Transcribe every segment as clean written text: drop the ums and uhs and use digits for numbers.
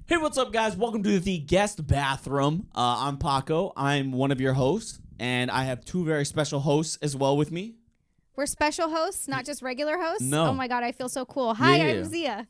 Hey, what's up, guys? Welcome to the guest bathroom. I'm Paco. I'm one of your hosts, and I have two very special hosts as well with me. We're special hosts, not just regular hosts? No. Oh my God, I feel so cool. Hi, Yeah. I'm Zia.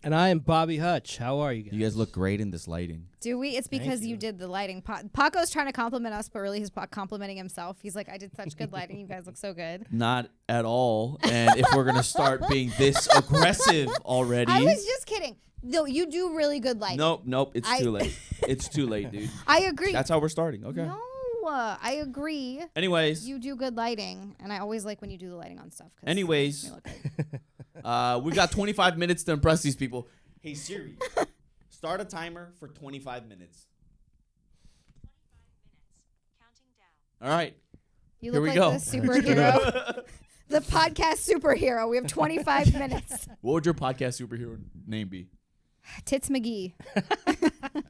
And I am Bobby Hutch. How are you guys? You guys look great in this lighting. Do we? It's because you did the lighting. Paco's trying to compliment us, but really he's complimenting himself. He's like, I did such good lighting. You guys look so good. Not at all. And if we're going to start being this aggressive already. I was just kidding. No, you do really good lighting. Nope. It's too late. It's too late, dude. I agree. That's how we're starting. Okay. No, I agree. Anyways. You do good lighting, and I always like when you do the lighting on stuff. Anyways. It makes me look good. We got 25 minutes to impress these people. Hey, Siri, start a timer for 25 minutes. 25 minutes. Counting down. All right. You Here look we like go. the superhero. The podcast superhero. We have 25 minutes. What would your podcast superhero name be? Tits McGee.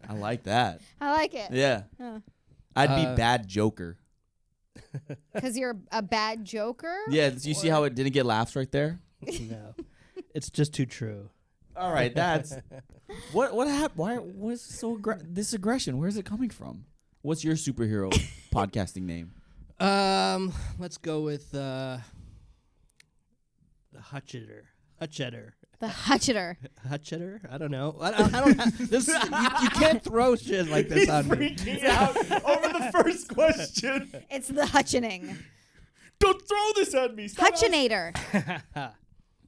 I like that. I like it. Yeah. Huh. I'd be Bad Joker. Because you're a bad joker? Yeah, you see how it didn't get laughs right there? No. It's just too true. All right, that's... What happened? Why was this aggression? Where's it coming from? What's your superhero podcasting name? Let's go with the Hutchetter. The Hutchetter. Hutchetter? I don't know. I don't have this. You can't throw shit like this on me. Freaking out over the first question. It's the Hutchening. Don't throw this at me. Stop. Hutchinator.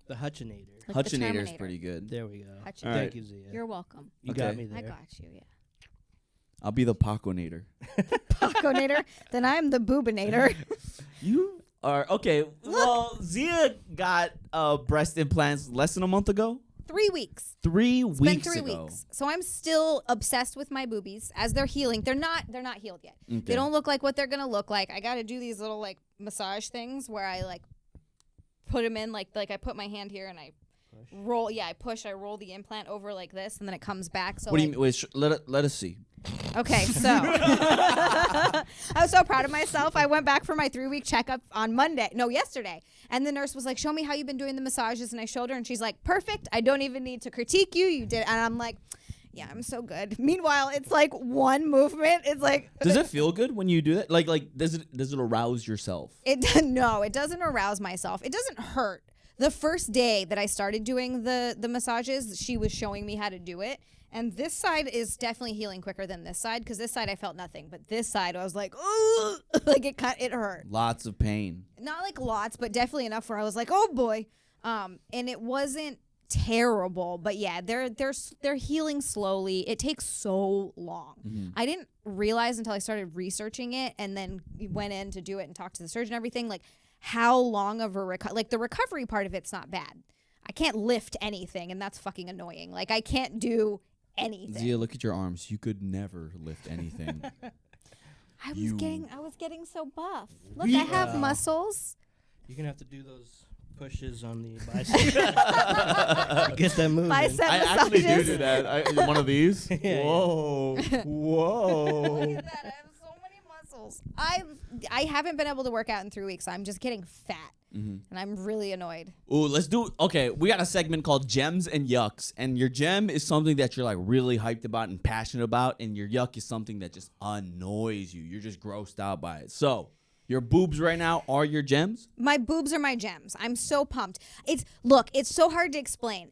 The Hutchinator. Like the Hutchinator's Terminator. pretty good. There we go. Hutchinator. All right. Thank you, Zia. You're welcome. You Okay. got me there. I got you, yeah. I'll be the Paconator. Paconator. Then I'm the Boobinator. You are... Okay, well, Zia got breast implants less than a month ago. 3 weeks. 3 It's weeks been 3 ago. weeks. So I'm still obsessed with my boobies as they're healing. They're not healed yet. Okay. They don't look like what they're going to look like. I got to do these little like massage things where I like put them in like I put my hand here and I roll. Yeah, I roll the implant over like this and then it comes back. So What do you mean? Wait, let us see. Okay, so I was so proud of myself. I went back for my 3-week checkup on yesterday. And the nurse was like, show me how you've been doing the massages. And I showed her and she's like, perfect. I don't even need to critique you. You did. And I'm like, yeah, I'm so good. Meanwhile, it's like one movement. It's like. Does it feel good when you do that? Like does it arouse yourself? No, it doesn't arouse myself. It doesn't hurt. The first day that I started doing the massages, she was showing me how to do it. And this side is definitely healing quicker than this side because this side I felt nothing. But this side I was like, ooh, like it hurt. Lots of pain. Not like lots, but definitely enough where I was like, oh boy. And it wasn't terrible, but yeah, they're healing slowly. It takes so long. Mm-hmm. I didn't realize until I started researching it and then went in to do it and talk to the surgeon and everything, like how long of a the recovery part of it's not bad. I can't lift anything and that's fucking annoying. Like I can't do anything. Zia, look at your arms. You could never lift anything. I was getting so buff. Look, I have muscles. You're gonna have to do those pushes on the bicep. Get them moving. Bicep I actually massages. do that. One of these. Yeah. Whoa. Look Whoa. at that. I have so many muscles. I haven't been able to work out in 3 weeks. I'm just getting fat. And I'm really annoyed. Ooh, let's do. Okay, we got a segment called Gems and Yucks, and your gem is something that you're like really hyped about and passionate about, and your yuck is something that just annoys you. You're just grossed out by it. So, your boobs right now are your gems? My boobs are my gems. I'm so pumped. It's so hard to explain.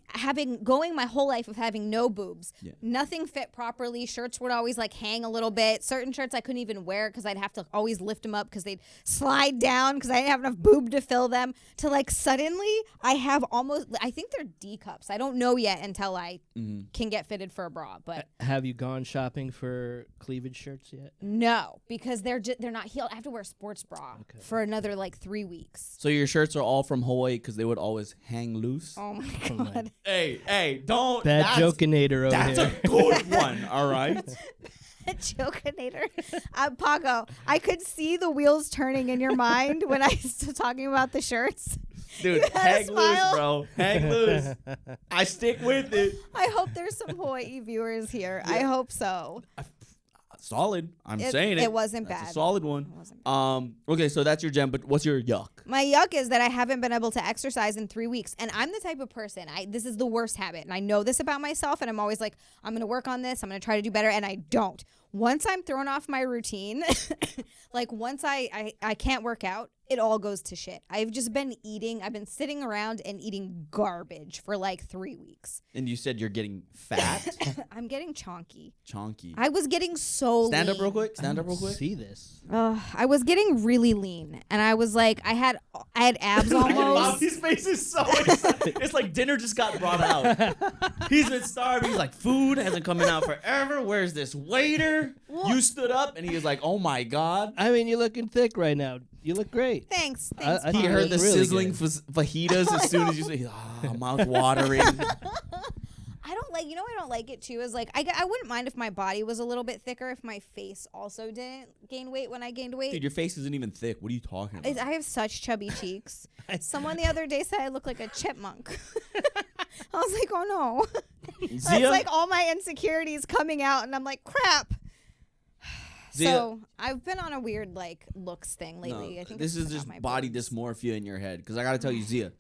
Going my whole life with having no boobs, nothing fit properly. Shirts would always like hang a little bit. Certain shirts I couldn't even wear because I'd have to always lift them up because they'd slide down because I didn't have enough boob to fill them. To like suddenly I have I think they're D cups. I don't know yet until I can get fitted for a bra. But Have you gone shopping for cleavage shirts yet? no, because they're not healed. I have to wear a sports bra for another like 3 weeks. So your shirts are all from Hawaii because they would always hang loose? Oh my God. Hey, don't. Bad jokinator over That's here. a good one, all right? Jokinator. Paco, I could see the wheels turning in your mind when I was talking about the shirts. Dude, You had a hang loose, smile. bro. Hang loose. I stick with it. I hope there's some Hawaii viewers here. I hope so. Solid. I'm saying it. It wasn't That's bad. a solid one. It wasn't bad. Okay, so that's your gem, but what's your yuck? My yuck is that I haven't been able to exercise in 3 weeks. And I'm the type of person, this is the worst habit. And I know this about myself. And I'm always like, I'm going to work on this. I'm going to try to do better. And I don't. Once I'm thrown off my routine, like once I can't work out, it all goes to shit. I've just been I've been sitting around and eating garbage for like 3 weeks. And you said you're getting fat? I'm getting chonky. Chonky. I was getting so Stand up lean. real quick. Stand up real quick. See this? I was getting really lean, and I was like, I had abs almost. Bobby's face is so excited. It's like dinner just got brought out. He's been starving. He's like, food hasn't come out forever. Where's this waiter? You stood up, and he was like, oh my God. I mean, you're looking thick right now. You look great. Thanks. I He think heard the really sizzling good. fajitas as soon as you say, mouth watering. I don't like, I don't like it too, is like, I wouldn't mind if my body was a little bit thicker if my face also didn't gain weight when I gained weight. Dude, your face isn't even thick. What are you talking about? I have such chubby cheeks. Someone the other day said I look like a chipmunk. I was like, oh no. It's Zia? like all my insecurities coming out, and I'm like, crap. Zia? So I've been on a weird like looks thing lately. No, I think this it's is about just my body boobs. dysmorphia in your head. Because I got to tell you, Zia,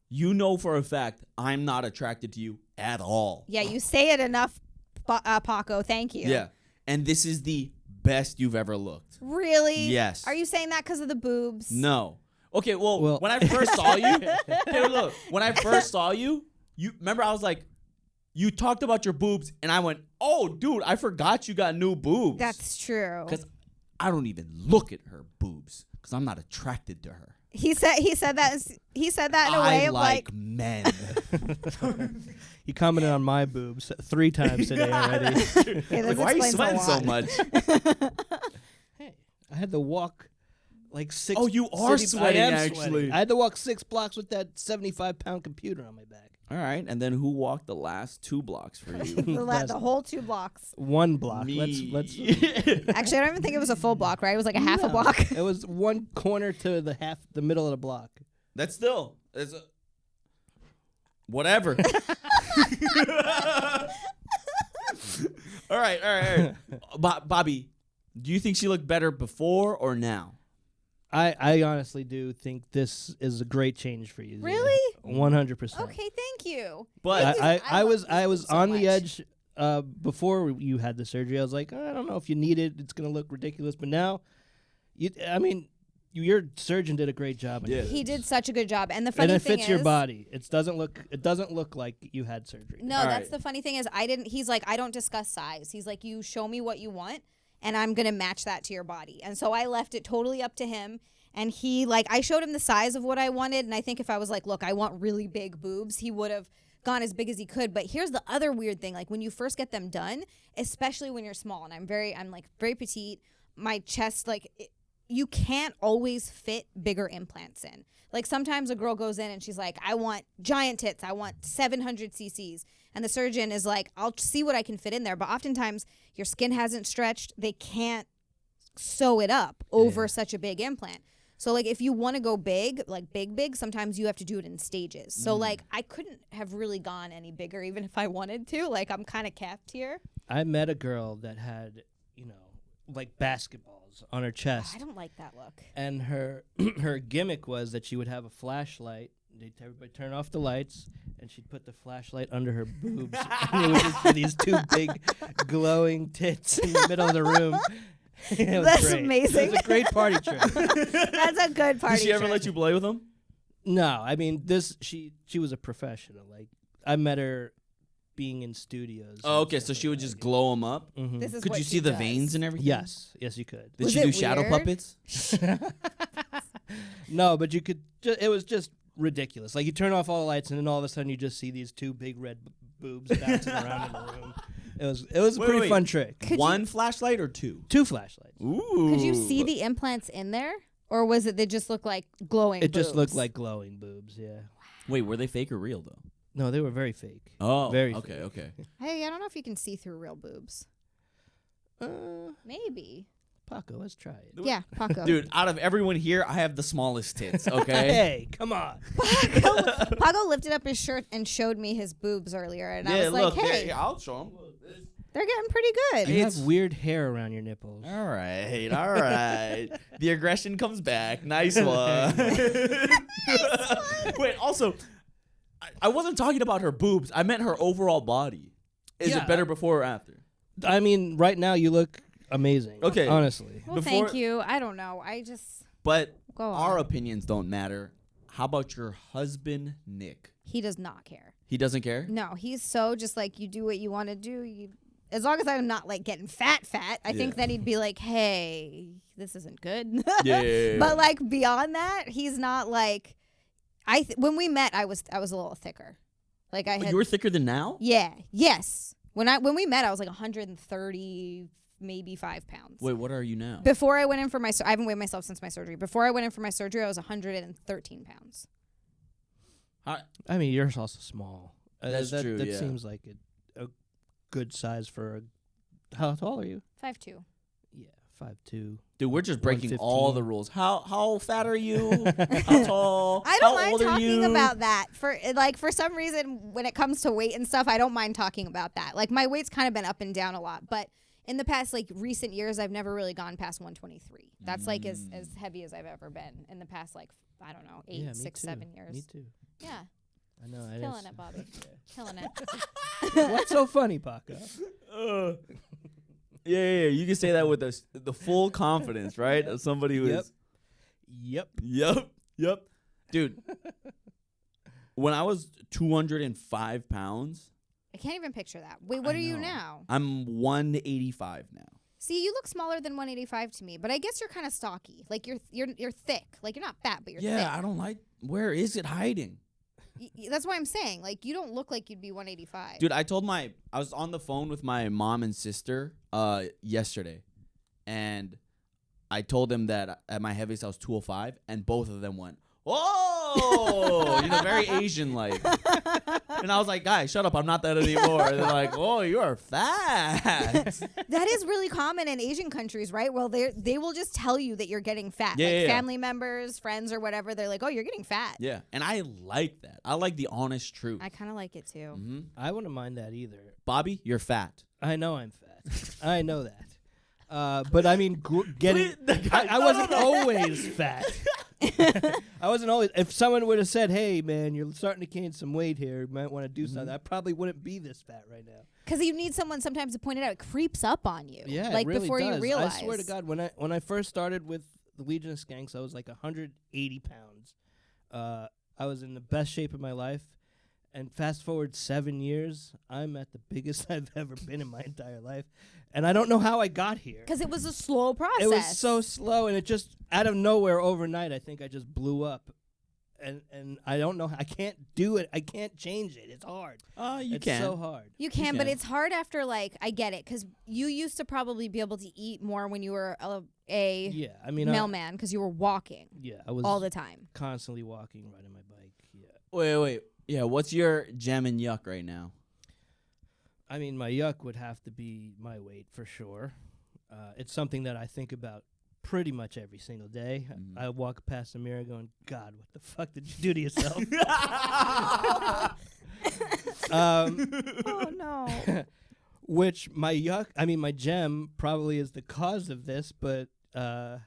you know for a fact I'm not attracted to you at all. Yeah, you say it enough, Paco. Thank you. Yeah. And this is the best you've ever looked. Really? Yes. Are you saying that because of the boobs? No. Okay, well, Well- when I first saw you, okay, look, when I first saw you, remember I was like, you talked about your boobs, and I went, oh, dude, I forgot you got new boobs. That's true. Because I don't even look at her boobs because I'm not attracted to her. He said that in a way I of like men. He commented on my boobs 3 times today already. okay, Like, this why are you explains a sweating so lot. much? Hey, I had to walk like 6. Oh, you are city- sweating, I am actually. sweating. I had to walk 6 blocks with that 75-pound computer on my back. All right, and then who walked the last 2 blocks for you? The whole 2 blocks. 1 block. Me. Let's Actually, I don't even think it was a full block, right? It was like a half a No, block. It was 1 corner to the middle of the block. That's still whatever. All right. Bobby, do you think she looked better before or now? I honestly do think this is a great change for you. Zia. Really? 100%. Okay, thank you. But I was love these on boobs the so edge before you had the surgery. I was like, I don't know if you need it. It's gonna look ridiculous. But now, your surgeon did a great job. Yeah. He did such a good job, and the funny And it thing fits is, your body. It doesn't look like you had surgery. No, All that's right. the funny thing is he's like, I don't discuss size. He's like, you show me what you want, and I'm gonna match that to your body. And so I left it totally up to him. And I showed him the size of what I wanted, and I think if I was like, look, I want really big boobs, he would have gone as big as he could. But here's the other weird thing: like when you first get them done, especially when you're small, and I'm very petite, my chest you can't always fit bigger implants in. Like sometimes a girl goes in and she's like, I want giant tits, I want 700 cc's. And the surgeon is like, I'll see what I can fit in there. But oftentimes your skin hasn't stretched. They can't sew it up over such a big implant. So like if you want to go big, like big, sometimes you have to do it in stages. So like I couldn't have really gone any bigger even if I wanted to. Like I'm kind of capped here. I met a girl that had, like basketballs on her chest. I don't like that look. And her her gimmick was that she would have a flashlight. Everybody turn off the lights, and she'd put the flashlight under her boobs. And it would just be these 2 big glowing tits in the middle of the room. It was That's great. amazing. It was a great party trick. That's a good party. Did she ever trick. let you play with them? No, I mean she was a professional. Like I met her being in studios. Oh, okay. So she would just glow them up. Mm-hmm. This is Could what you she see the does. veins and everything? Yes, you could. Did Was she do it shadow weird? puppets? No, but you could. It was just ridiculous. Like you turn off all the lights, and then all of a sudden you just see these 2 big red boobs bouncing around in the room. It was a Wait, pretty wait. fun trick. One flashlight or 2? 2 flashlights. Ooh. Could you see the implants in there? Or was it they just look like glowing It just looked boobs? like glowing boobs. Yeah. Wait, were they fake or real though? No, they were very fake. Oh, Very okay, fake. okay. Hey, I don't know if you can see through real boobs. Maybe. Paco, let's try it. Yeah, Paco. Dude, out of everyone here, I have the smallest tits. Okay. Hey, come on. Paco lifted up his shirt and showed me his boobs earlier, and I was like, look, "Hey, I'll show them. They're getting pretty good. You have It's- weird hair around your nipples. All right, all right. The aggression comes back. Nice one. Wait, also, I wasn't talking about her boobs. I meant her overall body. Is Yeah. it better before or after? I mean, right now you look amazing. Okay. Honestly. Well, Before- thank you. I don't know. I just But go our on. opinions don't matter. How about your husband, Nick? He does not care. He doesn't care? No, he's so just like, you do what you want to do. As long as I'm not like getting fat, I think Yeah. then he'd be like, hey, this isn't good. Yeah. But like beyond that, he's not like. When we met, I was a little thicker. Like I had. You were thicker than now? Yeah. Yes. When we met, I was like 130, maybe 5 pounds. Wait, what are you now? Before I went in for I haven't weighed myself since my surgery. Before I went in for my surgery, I was 113 pounds. I mean, yours also small. That's that, true, That yeah. seems like a good size for a. How tall are you? 5'2". Yeah, 5'2". Dude, we're just breaking all 115. the rules. How fat are you? How tall? I don't How mind old are talking you? about that. For some reason, when it comes to weight and stuff, I don't mind talking about that. Like my weight's kind of been up and down a lot, but in the past recent years, I've never really gone past 123. That's like as heavy as I've ever been in the past I don't know, 8, Yeah, me 6, too. 7 years. Me too. Yeah, I know. killing it, Bobby. Killing it. What's so funny, Paco? Yeah. You can say that with the full confidence, right? Of somebody who is. Yep. Yep. Dude, when I was 205 pounds, I can't even picture that. Wait, what I are you know. now? I'm 185 now. See, you look smaller than 185 to me, but I guess you're kind of stocky. Like you're thick. Like you're not fat, but you're thick. I don't like. Where is it hiding? That's why I'm saying, like, you don't look like you'd be 185. Dude, I was on the phone with my mom and sister yesterday, and I told them that at my heaviest I was 205, and both of them went, "Oh," very Asian like. And I was like, "Guys, shut up! I'm not that anymore." And they're like, "Oh, you are fat." That is really common in Asian countries, right? Well, they will just tell you that you're getting fat. Yeah, like yeah, yeah. family members, friends, or whatever. They're like, "Oh, you're getting fat." Yeah, and I like that. I like the honest truth. I kind of like it too. Mm-hmm. I wouldn't mind that either. Bobby, you're fat. I know I'm fat. I know that. But I mean, getting. I No, wasn't no, no. always fat. I wasn't always. If someone would have said, "Hey, man, you're starting to gain some weight here. You might want to do something," I probably wouldn't be this fat right now. Because you need someone sometimes to point it out. It creeps up on you. Yeah, like it really before does. you realize. I swear to God, when I first started with the Legion of Skanks, I was like 180 pounds. I was in the best shape of my life. And fast forward 7 years, I'm at the biggest I've ever been in my entire life. And I don't know how I got here. Because it was a slow process. It was so slow, and it just, out of nowhere, overnight, I think I just blew up. And I don't know. I can't do it. I can't change it. It's hard. You It's can. so hard. You can, but can. it's hard after I get it, because you used to probably be able to eat more when you were a Yeah, I mean, mailman, because you were walking I was all the time. constantly walking, riding my bike. Yeah. Wait. Yeah, what's your gem and yuck right now? I mean, my yuck would have to be my weight for sure. It's something that I think about pretty much every single day. Mhm. I walk past the mirror going, God, what the fuck did you do to yourself? Oh no. Which my my gem probably is the cause of this, but I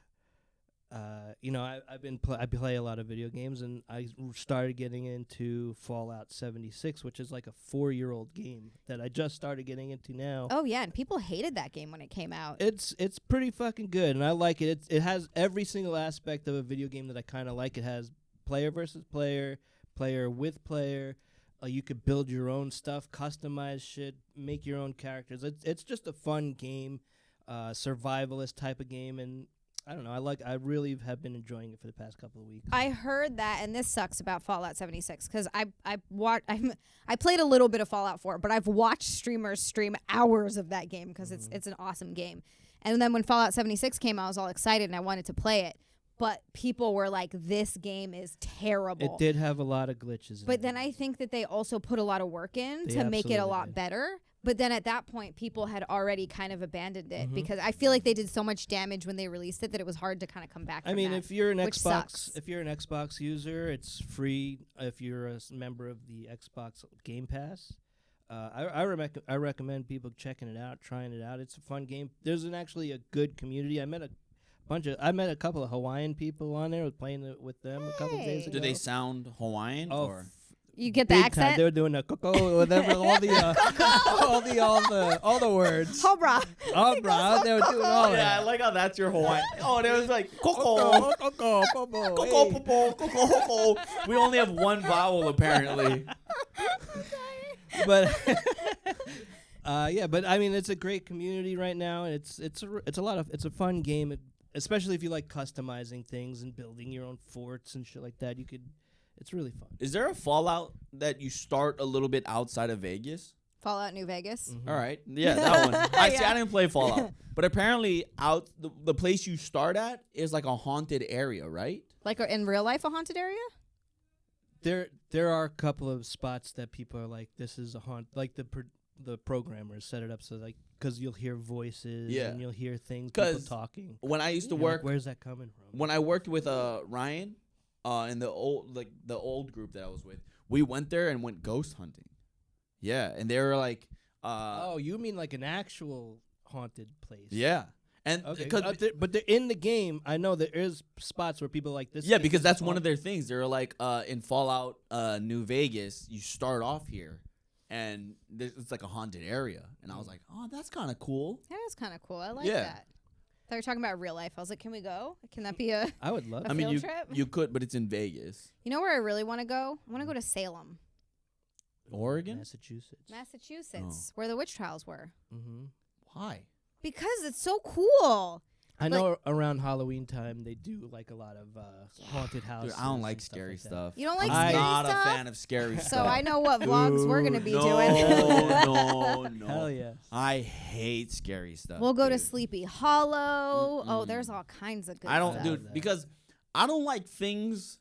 play a lot of video games, and I started getting into Fallout 76, which is like a 4-year-old game that I just started getting into now. Oh yeah, and people hated that game when it came out. It's pretty fucking good, and I like it. It has every single aspect of a video game that I kind of like. It has player versus player, player with player. You could build your own stuff, customize shit, make your own characters. It's just a fun game, survivalist type of game, and I don't know. I really have been enjoying it for the past couple of weeks. I heard that, and this sucks about Fallout 76, because I played a little bit of Fallout 4, but I've watched streamers stream hours of that game because it's an awesome game. And then when Fallout 76 came out, I was all excited and I wanted to play it. But people were like, this game is terrible. It did have a lot of glitches in But it. then I think that they also put a lot of work in They to make it a absolutely lot did. better. But then at that point, people had already kind of abandoned it, Mhm. because I feel like they did so much damage when they released it that it was hard to kind of come back I from mean, that, if you're an which sucks. Xbox user, it's free. If you're a member of the Xbox Game Pass, I recommend people checking it out, trying it out. It's a fun game. There's actually a good community. I met a couple of Hawaiian people on there. I was playing with them a couple of days Hey. ago. Do they sound Hawaiian or? You get the Big time. accent? They were doing the coco, whatever, all the words. Cobra. Oh, bro, they were doing all Yeah, I that. like how that's your Hawaiian. Oh, there was like coco, Coco, popo, coco, hey. popo, coco, coco. We only have one vowel apparently. But yeah, but I mean, it's a great community right now. It's a fun game, especially if you like customizing things and building your own forts and shit like that. It's really fun. Is there a Fallout that you start a little bit outside of Vegas? Fallout New Vegas. Mhm. All right, yeah, that one. I see. Yeah. I didn't play Fallout, but apparently, the place you start at is like a haunted area, right? Like in real life, a haunted area? There are a couple of spots that people are like, this is a haunt. Like the programmers set it up so like because you'll hear voices Yeah. and you'll hear things, people 'Cause talking. When I used to You're like, work, where's that coming from? when I worked with Ryan, in the old group that I was with, we went there and went ghost hunting. Yeah, and they were like, Oh, you mean like an actual haunted place? yeah, and Okay. because But they're in the game. I know there is spots where people are like this. yeah, place because is that's one of haunted. their things. They're like, in Fallout New Vegas, you start off here, and it's like a haunted area, and I was like, oh, that's kind of cool. That is kind of cool. I like Yeah. that. Thought you were talking about real life. I was like, can we go? Can that be a... I would love. A I mean, field you trip? you could, but it's in Vegas, You know where I really want to go? I want to go to Salem, Oregon. Massachusetts. Massachusetts, where the witch trials were. Mm-hmm. Why? Because it's so cool. I know around Halloween time they do like a lot of haunted houses. Dude, I don't like and scary like that. stuff. You don't like I'm scary not stuff? a fan of scary stuff. So I know what vlogs we're going to be no, doing. no. Hell yeah. I hate scary stuff. We'll go to dude. Sleepy Hollow. Oh, Mm-mm. there's all kinds of good I don't, stuff. dude, because I don't like things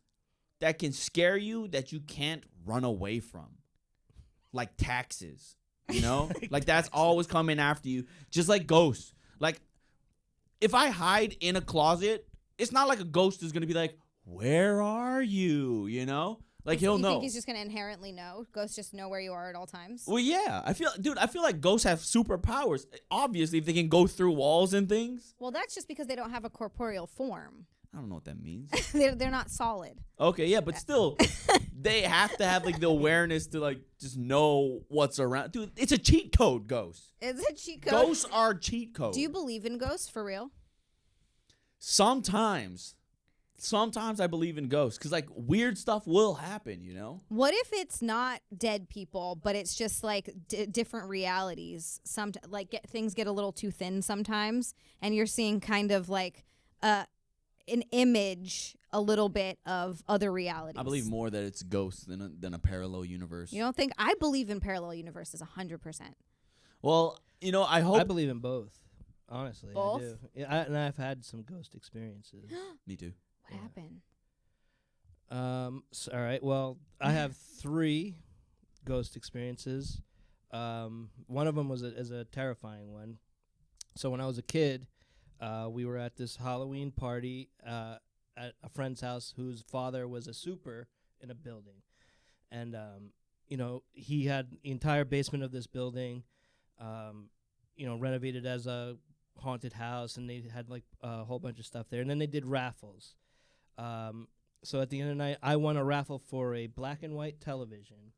that can scare you that you can't run away from, like taxes. You know, like that's always coming after you, just like ghosts. Like, if I hide in a closet, it's not like a ghost is gonna be like, "Where are you?" You know, like he'll you know. think he's just going to inherently know? Ghosts just know where you are at all times? Well, yeah, I feel like ghosts have superpowers. Obviously, if they can go through walls and things. Well, that's just because they don't have a corporeal form. I don't know what that means. They're not solid. Okay, yeah, but still, they have to have like the awareness to like just know what's around. Dude, it's a cheat code, ghosts. Is it cheat code? Ghosts are cheat codes. Do you believe in ghosts for real? Sometimes I believe in ghosts because like weird stuff will happen, you know? What if it's not dead people, but it's just like different realities? Things get a little too thin sometimes, and you're seeing kind of like an image a little bit of other realities. I believe more that it's ghosts than a parallel universe. You don't think? I believe in parallel universes 100%. Well, you know, I hope. I believe in both. Honestly, Both? I do. Yeah, and I've had some ghost experiences. Me too. What happened? All right. Well, I have 3 ghost experiences. One of them was a terrifying one. So when I was a kid, we were at this Halloween party at a friend's house whose father was a super in a building, and you know, he had the entire basement of this building, you know, renovated as a haunted house, and they had like a whole bunch of stuff there, and then they did raffles. So at the end of the night, I won a raffle for a black and white television.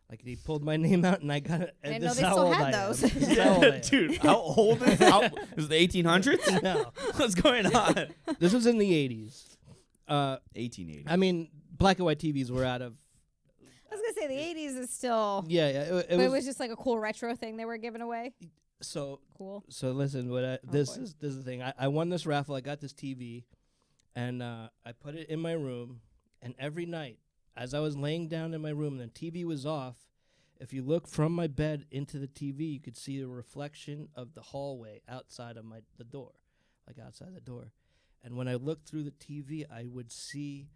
Like, they pulled my name out, and I got it. I didn't know they still had those. Dude, how old is it? Is it the 1800s? No, What's going on? this was in the 80s. 1880. I mean, black and white TVs were out of. I was gonna say the 80s is still. Yeah, But it was just like a cool retro thing they were giving away. so. Cool. So listen, boy. this is the thing. I won this raffle. I got this TV, and I put it in my room. And every night, as I was laying down in my room, and the TV was off, if you look from my bed into the TV, you could see a reflection of the hallway outside of the door, like outside the door. And when I looked through the TV, I would see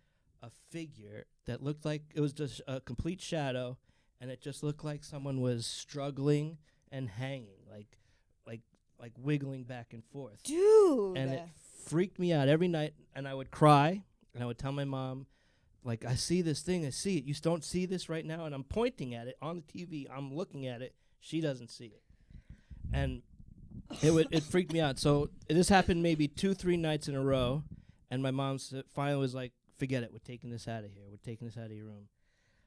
a figure that looked like it was just a complete shadow, and it just looked like someone was struggling and hanging, like wiggling back and forth. Dude. And it freaked me out every night, and I would cry, and I would tell my mom like, I see this thing. I see it. You don't see this right now? And I'm pointing at it on the TV. I'm looking at it. She doesn't see it. And it freaked me out. So this happened maybe 2-3 nights in a row. And my mom finally was like, forget it. We're taking this out of here. We're taking this out of your room.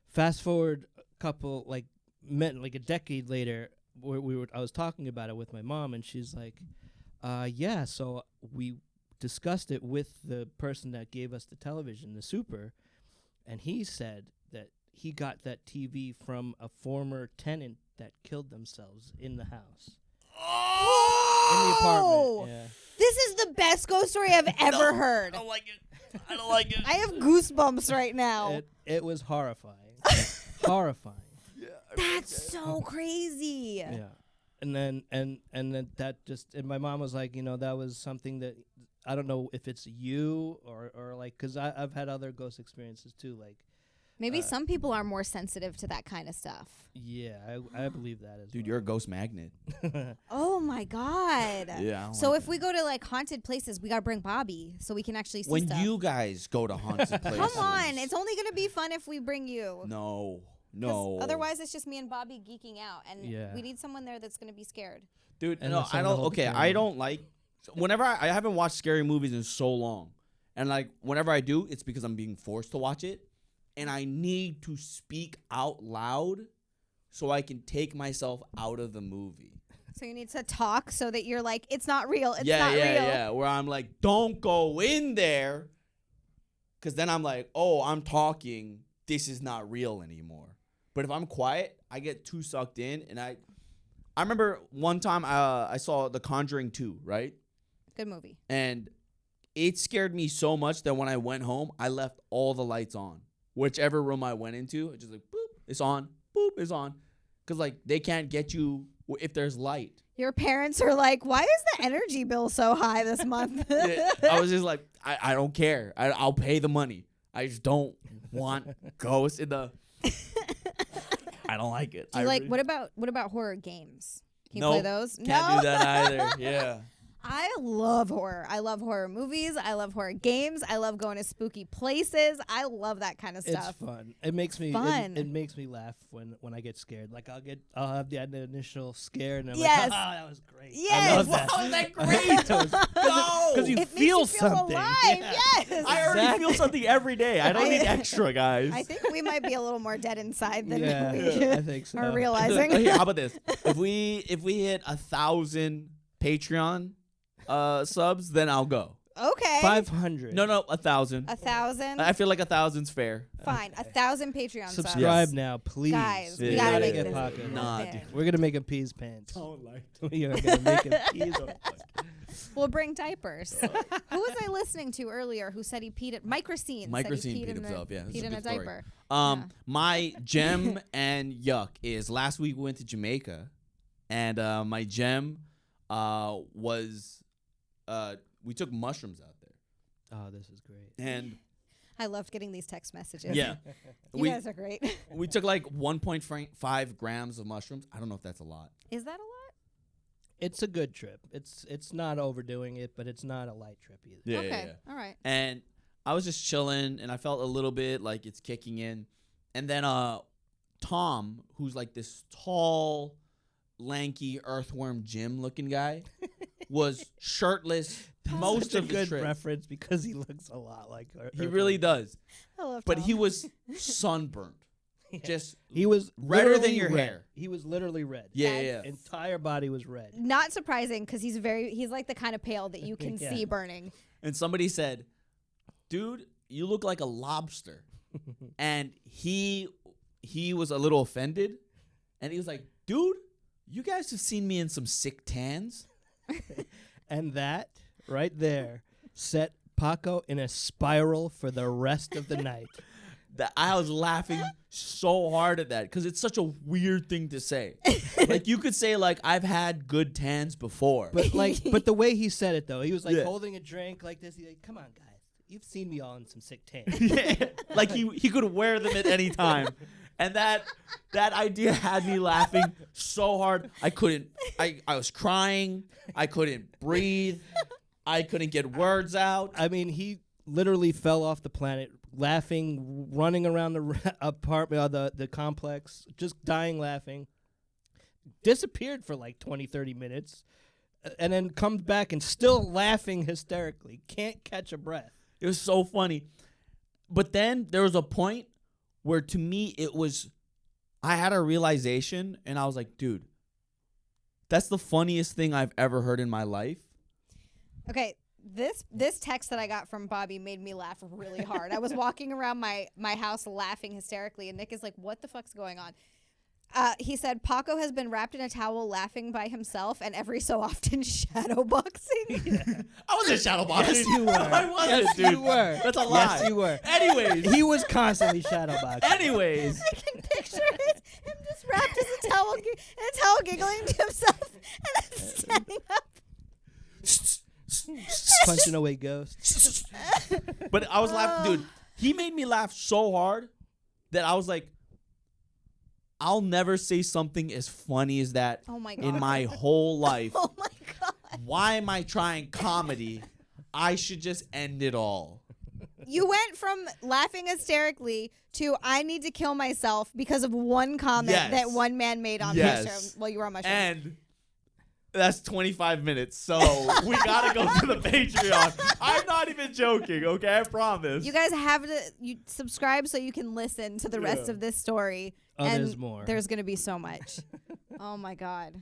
Fast forward a couple, like a decade later, I was talking about it with my mom, and she's like, yeah, so we discussed it with the person that gave us the television, the super, and he said that he got that TV from a former tenant that killed themselves in the house. In the apartment. Yeah. This is the best ghost story I've ever heard. I don't like it. I don't like it. I have goosebumps right now. It was horrifying. Horrifying. That's so crazy. Yeah. And then that just, and my mom was like, that was something that I don't know if it's you or like, because I've had other ghost experiences too, like maybe some people are more sensitive to that kind of stuff. Yeah, I believe that as Dude, well. you're a ghost magnet. Oh my god. Yeah. I don't So like if we go to like haunted places, we gotta bring Bobby so we can actually see when stuff. you guys go to haunted places. Come on, it's only gonna be fun if we bring you. No. 'Cause otherwise, it's just me and Bobby geeking out, and Yeah. we need someone there that's gonna be scared. Dude, And no, someone I to don't. hold the Okay, camera. I don't like. Whenever I haven't watched scary movies in so long, and like whenever I do, it's because I'm being forced to watch it, and I need to speak out loud, so I can take myself out of the movie. So you need to talk so that you're like, it's not real. It's yeah, not real. yeah. Where I'm like, don't go in there, because then I'm like, oh, I'm talking. This is not real anymore. But if I'm quiet, I get too sucked in, and I remember one time I saw The Conjuring 2, right? Good movie. And it scared me so much that when I went home, I left all the lights on. Whichever room I went into, it's just like, boop, it's on, boop, it's on. Because, like, they can't get you if there's light. Your parents are like, why is the energy bill so high this month? I was just like, I don't care. I'll pay the money. I just don't want ghosts in the... I don't like it. Do you like, what about horror games? Can you Nope, play those? Can't No. do that either. Yeah. I love horror. I love horror movies. I love horror games. I love going to spooky places. I love that kind of stuff. It's fun. It makes me Fun. It makes me laugh when I get scared. Like I'll have the initial scare and I'm Yes. like, oh, that was great. Yes. I love that. Wow, that great. No, because you It feel makes you feel something. alive. Yeah. Yes. I already feel something every day. I don't need extra, guys. I think we might be a little more dead inside than Yeah, we I think so. are realizing. Okay, how about this? If we hit 1,000 Patreon subs, then I'll go. Okay. 500. No, 1,000. 1,000. I feel like 1,000's fair. Fine. 1,000 Patreon subs. Subscribe Yes. now, please. Guys, we Yeah. gotta Yeah. make Yeah. this. Pocket. Nah, big. dude. We're gonna make him peas pants. Don't like. We are gonna make him peas. We'll bring diapers. Who was I listening to earlier who said he peed at Microscene? Microscene peed himself, yeah. This is Peed a in a good story. diaper. My gem and yuck is last week we went to Jamaica, and my gem was we took mushrooms out there, Oh, this is great. and I loved getting these text messages. yeah, You we guys are great. we took like 1.5 grams of mushrooms. I don't know if that's a lot. Is that a lot? It's a good trip. It's not overdoing it, but it's not a light trip either. Yeah, Okay. All right. And I was just chilling, and I felt a little bit like it's kicking in. And then Tom, who's like this tall, lanky earthworm Jim looking guy, was shirtless most Such a of the good trip. reference because he looks a lot like her. He really does. I love But Tom. he was sunburned. Yeah. Just He was redder than literally your red. hair. He was literally red. yeah, yeah. Entire body was red. Not surprising because he's like the kind of pale that you can Yeah. see burning. And somebody said, "Dude, you look like a lobster." And he was a little offended, and he was like, "Dude, you guys have seen me in some sick tans." And that right there set Paco in a spiral for the rest of the night. That I was laughing so hard at that because it's such a weird thing to say. Like you could say like I've had good tans before. But the way he said it though, he was like Yeah. holding a drink like this. He's like, "Come on, guys, you've seen me all in some sick tan." Yeah, like he could wear them at any time. And that idea had me laughing so hard. I was crying. I couldn't breathe. I couldn't get words out. I mean, he literally fell off the planet laughing, running around the apartment, the complex, just dying laughing. Disappeared for like 20, 30 minutes, and then comes back and still laughing hysterically. Can't catch a breath. It was so funny. But then there was a point where to me I had a realization and I was like, dude, that's the funniest thing I've ever heard in my life. Okay, this text that I got from Bobby made me laugh really hard. I was walking around my house laughing hysterically, and Nick is like, what the fuck's going on? He said, Paco has been wrapped in a towel laughing by himself and every so often shadowboxing. I wasn't shadowboxing. Yes, you were. I wasn't, Yes, dude. you were. That's a lie. Yes, you were. Anyways. He was constantly shadowboxing. Anyways. I can picture him just wrapped in a towel giggling to himself and then standing up. Punching away ghosts. But I was laughing. Dude, he made me laugh so hard that I was like, I'll never say something as funny as that Oh my God. in my whole life. Oh my God. Why am I trying comedy? I should just end it all. You went from laughing hysterically to I need to kill myself because of one comment Yes. that one man made on Yes. mushrooms while you were on mushrooms. And that's 25 minutes. So we got to go to the Patreon. I'm not even joking, okay? I promise. You guys have to subscribe so you can listen to the rest of this story. Oh, and there's more. There's going to be so much. Oh my God.